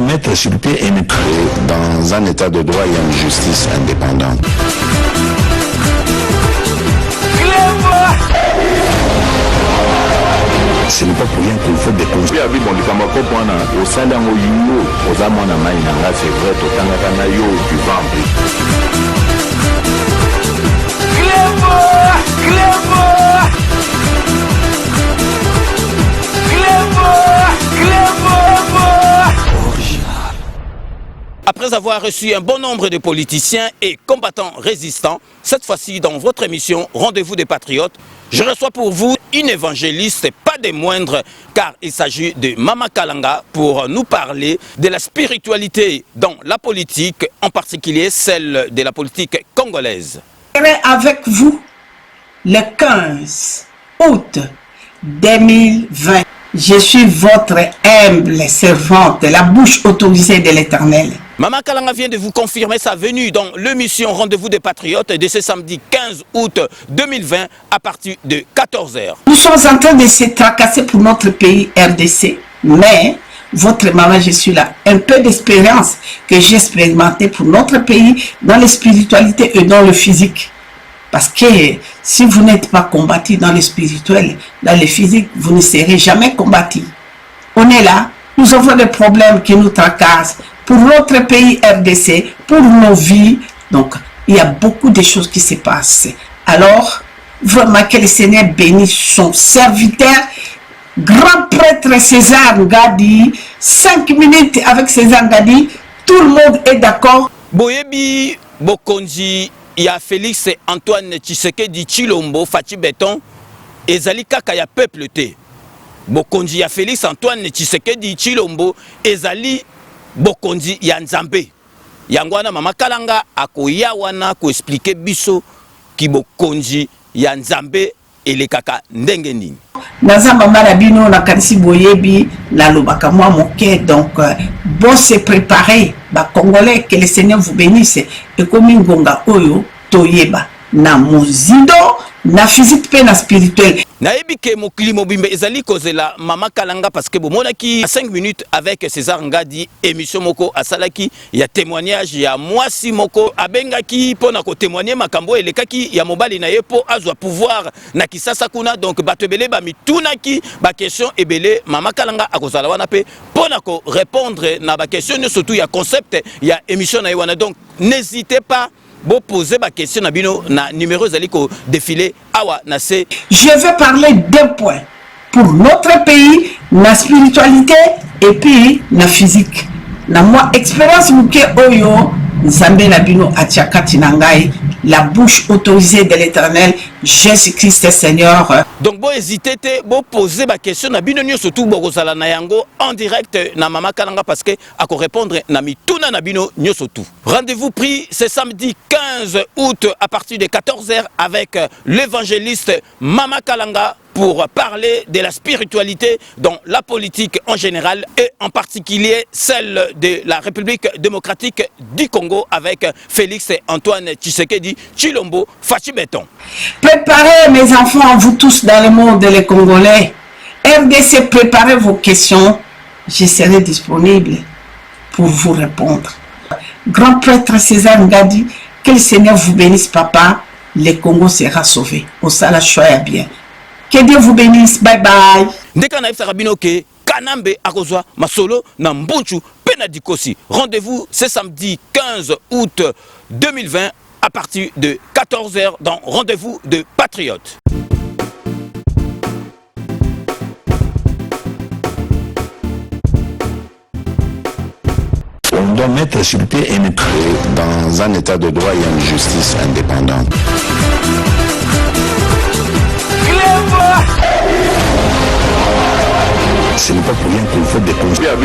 doit mettre sur pied une dans un état de droit et une justice indépendante. Ce n'est pas pour rien qu'on fait des causes. Après avoir reçu un bon nombre de politiciens et combattants résistants, cette fois-ci dans votre émission Rendez-vous des Patriotes, je reçois pour vous une évangéliste, pas des moindres, car il s'agit de Mama Kalanga pour nous parler de la spiritualité dans la politique, en particulier celle de la politique congolaise. Je serai avec vous le 15 août 2020. Je suis votre humble servante, la bouche autorisée de l'Éternel. Mama Kalanga vient de vous confirmer sa venue dans l'émission Rendez-vous des Patriotes de ce samedi 15 août 2020 à partir de 14h. Nous sommes en train de se tracasser pour notre pays RDC, mais votre maman, je suis là. Un peu d'expérience que j'ai expérimenté pour notre pays dans la spiritualité et dans le physique. Parce que si vous n'êtes pas combattu dans le spirituel, dans le physique, vous ne serez jamais combattu. On est là, nous avons des problèmes qui nous tracassent pour notre pays RDC, pour nos vies. Donc, il y a beaucoup de choses qui se passent. Alors, vraiment que le Seigneur bénisse son serviteur, grand prêtre César Ngadi, 5 minutes avec César Ngadi, tout le monde est d'accord. Boyebi Bokonzi, il y a Félix Antoine Tshisekedi Tshilombo, Fachi Beton, et Zali Kaka ya peuple te. Bokonzi ya Félix Antoine Tshisekedi Tshilombo, et Zali Bokonzi ya Nzambe. Yangwana Mama Kalanga akoya wana ko expliquer biso ki Bokonzi ya Nzambe ele kaka ndenge nini. Naza mama na bino na kanisi boyebi la lobaka moi moke, donc bon se préparer ba congolais, que le Seigneur vous bénisse et comme ngonga oyo toyeba na mozido na physique pe na spirituel. Nayebi ke mokili mobimbe ezali kozela Mama Kalanga parce que bomonaki 5 minutes avec César Ngadi émission moko asalaki ya témoignage ya mwasi moko abengaki pona ko témoigner makambo elekaki ya mobali na ye po azwa pouvoir na Kisasa kuna, donc bato ebele ba mitunaki ba question ebele Mama Kalanga akozala wana pe pona ko répondre na ba question surtout ya concept ya émission na wana. Donc n'hésitez pas vous posez ma question na bino na numéro zaliko défilé awa na se. Je vais parler d'un point pour notre pays, la spiritualité et puis la physique. Na moi expérience muke oyo Nzambe na bino atiakati nangai, la bouche autorisée de l'Éternel, Jésus-Christ Seigneur. Donc bon hésitez te, bon poser ma question na bino nyo surtout bokozala na yango en direct na Mama Kalanga parce que ako répondre na mituna na bino nyo surtout. Rendez-vous pris ce samedi 15 août à partir de 14h avec l'évangéliste Mama Kalanga pour parler de la spiritualité dans la politique en général et en particulier celle de la République démocratique du Congo avec Félix Antoine Tshisekedi Tshilombo Fachi Beton. Préparez mes enfants, vous tous dans le monde, les Congolais. RDC, préparez vos questions. Je serai disponible pour vous répondre. Grand prêtre César Ngadi, que le Seigneur vous bénisse, papa. Le Congo sera sauvé. Au Sala Choya bien. Que Dieu vous bénisse. Bye bye. Ndeka na Rabino ke Kanambe akozwa masolo na mbunchu pena dikosi. Rendez-vous ce samedi 15 août 2020 à partir de 14h dans Rendez-vous de Patriotes. On doit mettre sur pied une dans un état de droit et une justice indépendante. Ce n'est pas pour rien qu'on fait des causes. C'est vrai,